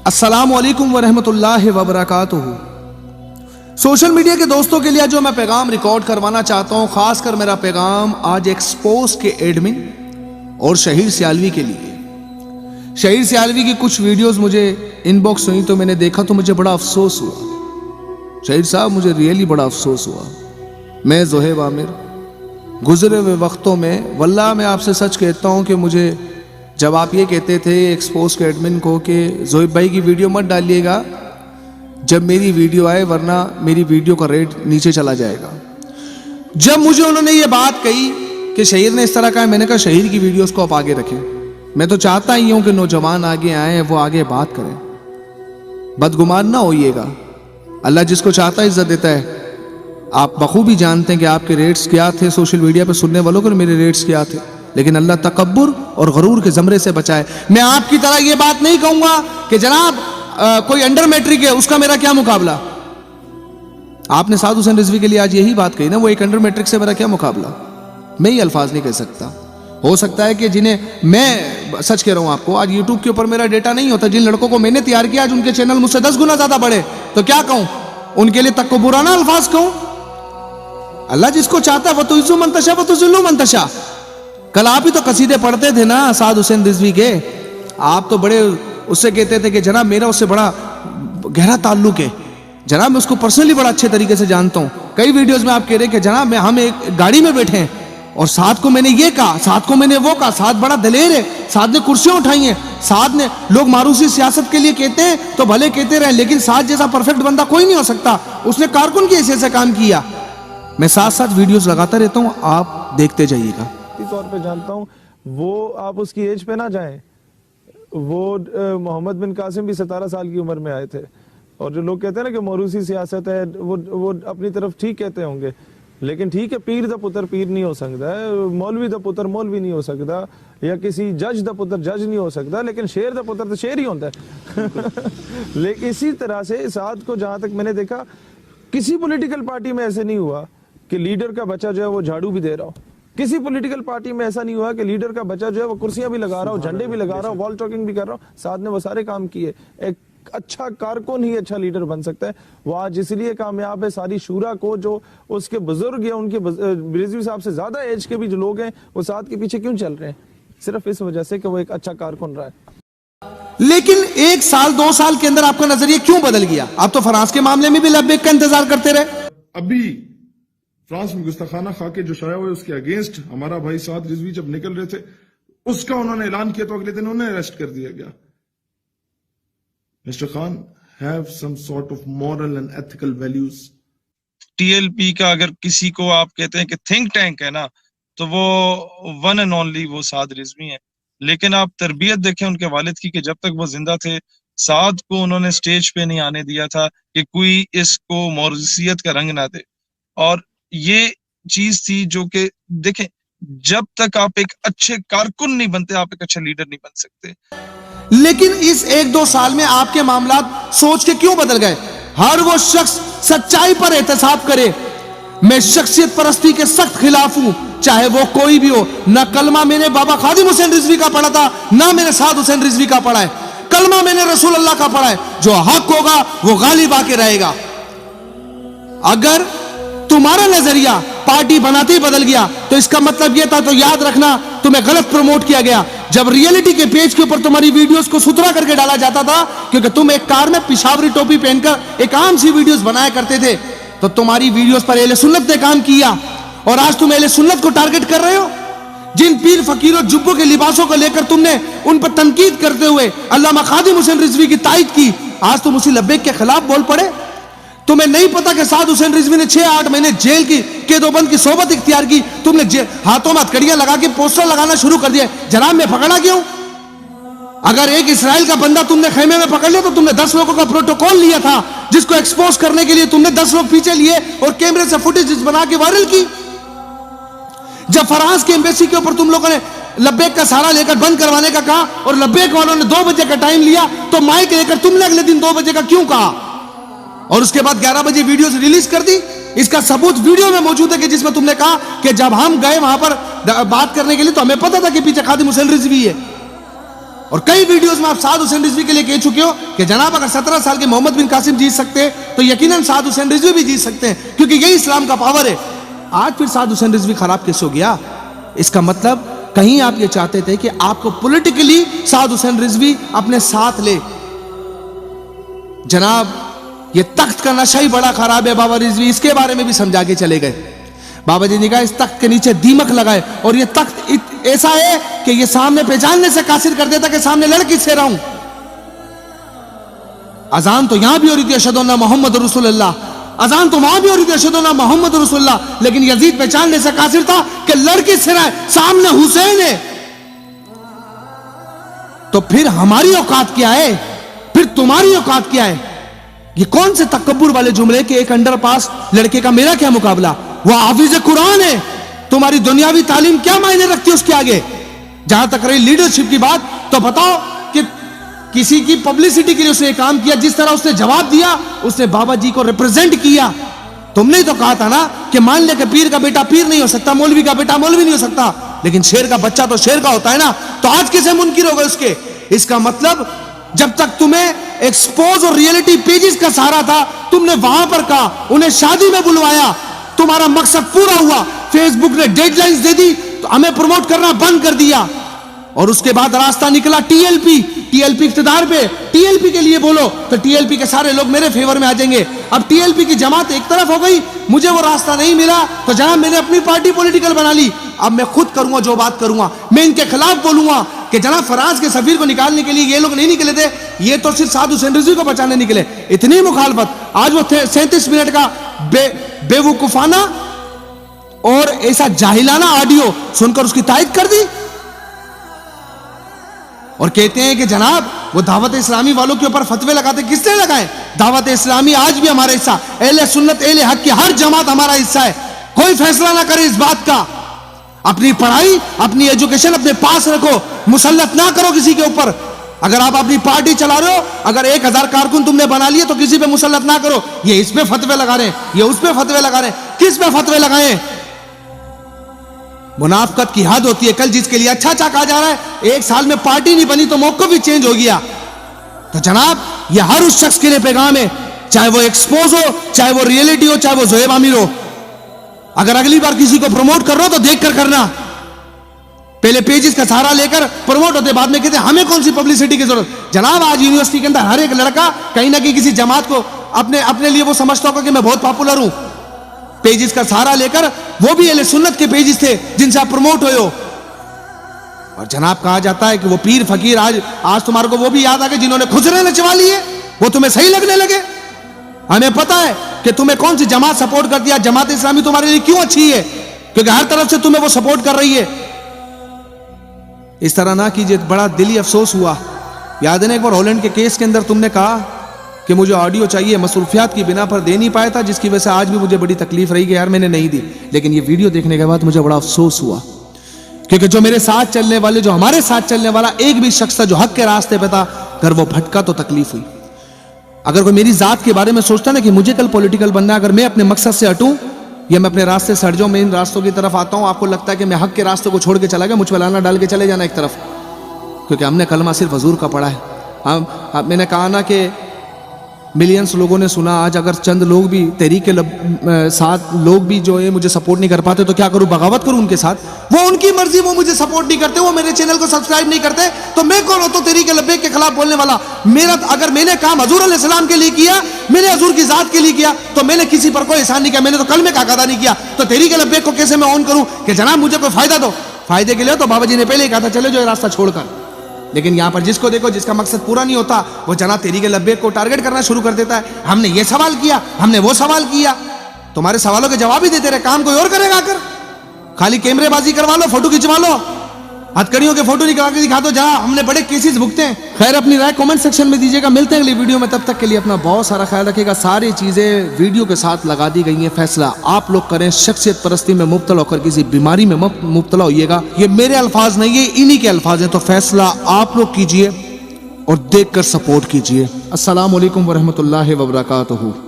السلام علیکم ورحمۃ اللہ وبرکاتہ۔ سوشل میڈیا کے دوستوں کے لیے جو میں پیغام ریکارڈ کروانا چاہتا ہوں، خاص کر میرا پیغام آج ایکسپوز کے ایڈمن اور شہیر سیالوی کے لیے۔ شہیر سیالوی کی کچھ ویڈیوز مجھے ان باکس ہوئی تو میں نے دیکھا تو مجھے بڑا افسوس ہوا۔ شہیر صاحب مجھے ریئلی بڑا افسوس ہوا۔ میں زہیب عامر گزرے ہوئے وقتوں میں واللہ میں آپ سے سچ کہتا ہوں کہ مجھے جب آپ یہ کہتے تھے ایکسپوز کے ایڈمن کو کہ زہیب بھائی کی ویڈیو مت ڈالیے گا جب میری ویڈیو آئے ورنہ میری ویڈیو کا ریٹ نیچے چلا جائے گا، جب مجھے انہوں نے یہ بات کہی کہ شہیر نے اس طرح کہا، میں نے کہا شہیر کی ویڈیوز کو آپ آگے رکھیں۔ میں تو چاہتا ہی ہوں کہ نوجوان آگے آئیں، وہ آگے بات کریں، بدگمان نہ ہوئیے گا۔ اللہ جس کو چاہتا ہے عزت دیتا ہے۔ آپ بخوبی جانتے ہیں کہ آپ کے ریٹس کیا تھے، سوشل میڈیا پہ سننے والوں کو میرے ریٹس کیا تھے، لیکن اللہ تکبر اور غرور کے زمرے سے بچائے۔ میں آپ کی طرح یہ بات نہیں کہوں گا کہ جناب کوئی انڈر میٹرک ہے، اس کا میرا کیا مقابلہ۔ آپ نے سعد حسین رضوی کے لیے آج یہی بات کہی نا، وہ ایک انڈر میٹرک سے میرا کیا مقابلہ۔ میں یہ الفاظ نہیں کہہ سکتا۔ ہو سکتا ہے کہ جنہیں میں سچ کہہ رہا ہوں آپ کو، آج یوٹیوب کے اوپر میرا ڈیٹا نہیں ہوتا، جن لڑکوں کو میں نے تیار کیا آج ان کے چینل مجھ سے 10 گنا زیادہ بڑھے، تو کیا کہوں ان کے لیے تکبرانہ الفاظ کہوں۔ اللہ جس کو چاہتا ہے وہ تو عزو منتشا وہ تو ذلو منتشا۔ کل آپ ہی تو قصیدے پڑھتے تھے نا سعد حسین رضوی کے، آپ تو بڑے اس سے کہتے تھے کہ جناب میرا اس سے بڑا گہرا تعلق ہے، جناب میں اس کو پرسنلی بڑا اچھے طریقے سے جانتا ہوں۔ کئی ویڈیوز میں آپ کہہ رہے کہ جناب ہم ایک گاڑی میں بیٹھے ہیں اور سعد کو میں نے یہ کہا، سعد کو میں نے وہ کہا، سعد بڑا دلیر ہے، سعد نے کرسیاں اٹھائی ہیں، سعد نے لوگ معروسی سیاست کے لیے کہتے ہیں تو بھلے کہتے رہے، لیکن سعد جیسا پرفیکٹ بندہ کوئی نہیں ہو سکتا، اس نے کارکن کی حیثیت سے کام کیا۔ میں ساتھ ساتھ ویڈیوز لگاتا رہتا ہوں، آپ دیکھتے جائیے گا۔ طور پہ جانتا ہوں وہ آپ اس کی ایج پہ نہ جائیں، وہ محمد بن قاسم بھی 17 سال کی عمر میں آئے تھے، اور جو لوگ کہتے ہیں نا کہ موروثی سیاست ہے وہ اپنی طرف ٹھیک کہتے ہوں گے، لیکن ٹھیک ہے پیر دا پتر پیر نہیں ہو سکتا ہے، مولوی دا پتر مولوی نہیں ہو سکتا، یا کسی جج دا پتر جج نہیں ہو سکتا، لیکن شیر دا پتر تو شیر ہی ہوتا ہے۔ لیکن اسی طرح سے سعد کو جہاں تک میں نے دیکھا کسی پولیٹیکل پارٹی میں ایسے نہیں ہوا کہ لیڈر کا بچہ جو ہے وہ جھاڑو بھی دے رہا ہو، کسی پولیٹیکل پارٹی میں ایسا نہیں ہوا کہ لیڈر کا بچہ جو ہے وہ کرسیاں بھی لگا رہا ہو، جھنڈے بھی لگا رہا ہو، وال ٹاکنگ بھی کر رہا ہو۔ سعد نے وہ سارے کام کیے۔ ایک اچھا کارکن ہی اچھا لیڈر بن سکتا ہے، وہ آج اس لیے کامیاب ہے۔ ساری شورا کو جو اس کے بزرگ یا ان کے رضوی صاحب سے زیادہ ایج کے بھی جو لوگ ہیں وہ سعد کے پیچھے کیوں چل رہے ہیں؟ صرف اس وجہ سے کہ وہ ایک اچھا کارکن رہا ہے۔ لیکن 1 سال 2 سال کے اندر آپ کا نظریہ کیوں بدل گیا؟ آپ تو فرانس کے معاملے میں بھی لبیک کا انتظار کرتے رہے۔ ابھی فرانس میں گستاخانہ خاکے جو شائع ہوئے اس کے اگینسٹ ہمارا بھائی سعد رضوی جب نکل رہے تھے، اس کا انہوں نے اعلان کیا تو اگلے دن انہیں اریسٹ کر دیا گیا۔ Mr Khan have some sort of moral and ethical values. T L P کا اگر کسی کو آپ کہتے ہیں کہ تھنک ٹینک ہے نا، تو وہ ون اینڈ اونلی وہ سعد رضوی ہیں۔ لیکن آپ تربیت دیکھیں ان کے والد کی، کہ جب تک وہ زندہ تھے سعد کو انہوں نے سٹیج پہ نہیں آنے دیا تھا کہ کوئی اس کو موروثیت کا رنگ نہ دے، اور یہ چیز تھی جو کہ دیکھیں جب تک آپ ایک اچھے کارکن نہیں بنتے آپ ایک اچھا لیڈر نہیں بن سکتے۔ لیکن اس 1-2 سال میں آپ کے معاملات سوچ کے کیوں بدل گئے؟ ہر وہ شخص سچائی پر احتساب کرے۔ میں شخصیت پرستی کے سخت خلاف ہوں، چاہے وہ کوئی بھی ہو۔ نہ کلمہ میں نے بابا خادم حسین رضوی کا پڑھا تھا، نہ میں نے سعد حسین رضوی کا پڑھا ہے۔ کلمہ میں نے رسول اللہ کا پڑھا ہے، جو حق ہوگا وہ غالب آ کے رہے گا۔ اگر تمہارا نظریہ پارٹی بناتے ہی بدل گیا تو اس کا مطلب یہ تھا، تو یاد رکھنا تمہیں غلط پروموٹ کیا گیا۔ جب ریئلٹی کے پیج کے اوپر تمہاری ویڈیوز کو ستھرا کر کے ڈالا جاتا تھا، کیونکہ تم ایک کار میں پشاوری ٹوپی پہن کر ایک عام سی ویڈیوز بنایا کرتے تھے، تو تمہاری ویڈیوز پر اہل سنت نے کام کیا، اور آج تم اہل سنت کو ٹارگٹ کر رہے ہو۔ جن پیر فقیروں جبوں کے لباسوں کو لے کر تم نے ان پر تنقید کرتے ہوئے علامہ خادم حسین رضوی کی تائید کی، آج تم اسی لبیک کے خلاف بول پڑے۔ تمہیں نہیں پتا کہ سعد حسین رضوی نے 6-8 مہینے جیل کی قید و بند کی صحبت اختیار کی، تم نے ہاتھوں میں ہتھکڑیاں لگا کے پوسٹر لگانا شروع کر دیا۔ جناب میں پکڑا کیوں؟ اگر ایک اسرائیل کا بندہ تم نے خیمے میں پکڑ لیا تو تم نے 10 لوگوں کا پروٹوکول لیا تھا، جس کو ایکسپوز کرنے کے لیے تم نے 10 لوگ پیچھے لیے اور کیمرے سے فوٹیج بنا کے وائرل کی۔ جب فرانس کی ایمبیسی کے اوپر تم لوگوں نے لبیک کا سہارا لے کر بند کروانے کا کہا اور لبیک والوں نے 2 بجے کا ٹائم لیا، تو مائک لے کر تم نے اگلے دن 2 بجے کا کیوں کہا، اور اس کے بعد 11 بجے ویڈیوز ریلیز کر دی؟ اس کا ثبوت ویڈیو میں موجود ہے کہ جس میں تم نے کہا کہ جب ہم گئے وہاں پر بات کرنے کے لیے تو ہمیں پتا تھا کہ پیچھے خادم حسین رضوی ہے۔ اور کئی ویڈیوز میں آپ سعد حسین رضوی کے لیے کہہ چکے ہو کہ جناب اگر 17 سال کے محمد بن قاسم جیت سکتے تو یقیناً سعد حسین رضوی بھی جیت سکتے ہیں، کیونکہ یہی اسلام کا پاور ہے۔ آج پھر سعد حسین رضوی خراب کیسے ہو گیا؟ اس کا مطلب کہیں آپ یہ چاہتے تھے کہ آپ کو پولیٹیکلی سعد حسین رضوی اپنے ساتھ لے۔ جناب یہ تخت کا نشہ ہی بڑا خراب ہے بابا رضوی، اس کے بارے میں بھی سمجھا کے چلے گئے۔ بابا جی نے کہا اس تخت کے نیچے دیمک لگائے، اور یہ تخت ایسا ہے کہ یہ سامنے پہچاننے سے قاصر کر دیتا کہ سامنے لڑکی سے رہا ہوں۔ اذان تو یہاں بھی ہو رہی تھی اشہد ان محمد رسول اللہ، اذان تو وہاں بھی ہو رہی تھی اشہد ان محمد رسول اللہ، لیکن یزید پہچاننے سے قاصر تھا کہ لڑکی سے رہا ہے، سامنے حسین ہے۔ تو پھر ہماری اوقات کیا ہے؟ پھر تمہاری اوقات کیا ہے؟ یہ کون سے تکبر والے جملے کہ ایک انڈر پاس لڑکے کا میرا کیا مقابلہ؟ وہ حافظ قرآن ہے، تمہاری دنیاوی تعلیم کیا معنی رکھتی ہے اس کے آگے؟ جہاں تک رہی لیڈرشپ کی بات، تو بتاؤ کہ کسی کی پبلسٹی کے لیے اس نے کام کیا، جس طرح اس نے جواب دیا، اس نے بابا جی کو ریپرزینٹ کیا۔ تم نے تو کہا تھا نا کہ مان لے کہ پیر کا بیٹا پیر نہیں ہو سکتا، مولوی کا بیٹا مولوی نہیں ہو سکتا، لیکن شیر کا بچہ تو شیر کا ہوتا ہے نا، تو آج کیسے منکر ہو گئے اس کے؟ اس کا مطلب جب تک تمہیں ایکسپوز اور ریئلٹی پیجز کا سہارا تھا، تم نے وہاں پر کہا، انہیں شادی میں بلوایا، تمہارا مقصد پورا ہوا، فیس بک نے ڈیڈ لائنز دے دی تو ہمیں پروموٹ کرنا بند کر دیا، اور اس کے بعد راستہ نکلا ٹی ایل پی اقتدار پہ، ٹی ایل پی کے لیے بولو تو ٹی ایل پی کے سارے لوگ میرے فیور میں آ جائیں گے۔ اب ٹی ایل پی کی جماعت ایک طرف ہو گئی، مجھے وہ راستہ نہیں ملا تو جہاں میں نے اپنی پارٹی پولیٹیکل بنا لی، اب میں خود کروں گا جو بات کروں گا، میں ان کے خلاف بولوں گا کہ جناب فرانس کے سفیر کو نکالنے کے لیے یہ لوگ نہیں نکلے تھے، یہ تو صرف سعد حسین رضوی کو بچانے نکلے، اتنی مخالفت۔ آج وہ 37 منٹ کا بے وقوفانہ اور ایسا جاہلانہ آڈیو سن کر اس کی تائید کر دی، اور کہتے ہیں کہ جناب وہ دعوت اسلامی والوں کے اوپر فتوے لگاتے، کس نے لگائے؟ دعوت اسلامی آج بھی ہمارا حصہ، اہل سنت اہل حق کی ہر جماعت ہمارا حصہ ہے، کوئی فیصلہ نہ کرے اس بات کا، اپنی پڑھائی اپنی ایجوکیشن اپنے پاس رکھو، مسلط نہ کرو کسی کے اوپر۔ اگر آپ اپنی پارٹی چلا رہے ہو، اگر 1000 کارکن تم نے بنا لیے تو کسی پہ مسلط نہ کرو، یہ اس پہ فتوے لگا رہے ہیں، یہ اس پہ فتوے لگا رہے ہیں، کس پہ فتوے لگائیں؟ منافقت کی حد ہوتی ہے، کل جس کے لیے اچھا کہا جا رہا ہے 1 سال میں پارٹی نہیں بنی تو موقع بھی چینج ہو گیا۔ تو جناب یہ ہر اس شخص کے لیے پیغام ہے، چاہے وہ ایکسپوز ہو، چاہے وہ ریئلٹی ہو، چاہے وہ زہیب عامر ہو، اگر اگلی بار کسی کو پروموٹ کر رہا ہو تو دیکھ کر کرنا، پہلے پیجز کا سہارا لے کر پروموٹ ہوتے، بعد میں کہتے ہیں ہمیں کون سی پبلسٹی کی ضرورت۔ جناب آج یونیورسٹی کے اندر ہر ایک لڑکا کہیں نہ کہیں کسی جماعت کو اپنے لیے وہ سمجھتا ہوگا کہ میں بہت پاپولر ہوں، پیجز کا سہارا لے کر، وہ بھی اہل سنت کے پیجز تھے جن سے آپ پروموٹ ہوئے ہو۔ اور جناب کہا جاتا ہے کہ وہ پیر فقیر آج تمہارے کو وہ بھی یاد آ گئے جنہوں نے خسرے نچوا لیے، وہ تمہیں صحیح لگنے لگے۔ ہمیں پتا ہے کہ تمہیں کون سی جماعت سپورٹ کرتی ہے، جماعت اسلامی تمہارے لیے کیوں اچھی ہے، کیونکہ ہر طرف سے تمہیں وہ سپورٹ کر رہی ہے۔ اس طرح نہ کیجئے، بڑا دلی افسوس ہوا۔ یاد ہے نا ایک بار ہالینڈ کے کیس کے اندر تم نے کہا کہ مجھے آڈیو چاہیے، مصروفیات کی بنا پر دے نہیں پایا تھا، جس کی وجہ سے آج بھی مجھے بڑی تکلیف رہی کہ یار میں نے نہیں دی، لیکن یہ ویڈیو دیکھنے کے بعد مجھے بڑا افسوس ہوا، کیونکہ جو میرے ساتھ چلنے والے، جو ہمارے ساتھ چلنے والا ایک بھی شخص تھا جو حق کے راستے پہ تھا، اگر وہ بھٹکا تو تکلیف ہوئی۔ اگر کوئی میری ذات کے بارے میں سوچتا نا کہ مجھے کل پولیٹیکل بننا ہے، اگر میں اپنے مقصد سے ہٹوں یا میں اپنے راستے سے ہٹ جاؤں، میں ان راستوں کی طرف آتا ہوں، آپ کو لگتا ہے کہ میں حق کے راستے کو چھوڑ کے چلا گیا، مجھ پہ لانا ڈال کے چلے جانا ایک طرف، کیونکہ ہم نے کلمہ صرف حضور کا پڑھا ہے۔ میں نے کہا نا کہ ملینز لوگوں نے سنا، آج اگر چند لوگ بھی تحریک کے ساتھ لوگ بھی جو ہے مجھے سپورٹ نہیں کر پاتے تو کیا کروں؟ بغاوت کروں ان کے ساتھ؟ وہ ان کی مرضی، وہ مجھے سپورٹ نہیں کرتے، وہ میرے چینل کو سبسکرائب نہیں کرتے، تو میں کون ہوتا ہوں تحریک لبیک کے خلاف بولنے والا؟ اگر میں نے کام حضور علیہ السلام کے لیے کیا، میں نے حضور کی ذات کے لیے کیا، تو میں نے کسی پر کوئی احسان نہیں کیا، میں نے تو کلمے کا ادا نہیں کیا، تو تحریک لبیک کو کیسے میں آن کروں کہ جناب مجھے کوئی فائدہ دو؟ فائدے کے لیے تو بابا جی نے پہلے ہی کہا تھا چلے جو یہ راستہ چھوڑ کر، لیکن یہاں پر جس کو دیکھو جس کا مقصد پورا نہیں ہوتا وہ جناب تحریک لبیک کو ٹارگٹ کرنا شروع کر دیتا ہے، ہم نے یہ سوال کیا، ہم نے وہ سوال کیا، تمہارے سوالوں کے جواب ہی دیتے رہے، کام کوئی اور کرے گا، کر خالی کیمرے بازی کروا لو، فوٹو کھنچوا لو، ہتھکڑیوں کے فوٹو نکال کے دکھا دو، جہاں ہم نے بڑے کیسز بھگتے ہیں۔ خیر اپنی رائے کامنٹ سیکشن میں دیجیے گا، ملتے ہیں اگلی ویڈیو میں، تب تک کے لیے اپنا بہت سارا خیال رکھے گا۔ ساری چیزیں ویڈیو کے ساتھ لگا دی گئی ہیں، فیصلہ آپ لوگ کریں، شخصیت پرستی میں مبتلا ہو کر کسی بیماری میں مبتلا ہوئیے گا، یہ میرے الفاظ نہیں، یہ انہی کے الفاظ ہیں، تو فیصلہ آپ لوگ کیجئے اور دیکھ کر سپورٹ کیجئے۔ السلام علیکم ورحمۃ اللہ وبرکاتہ۔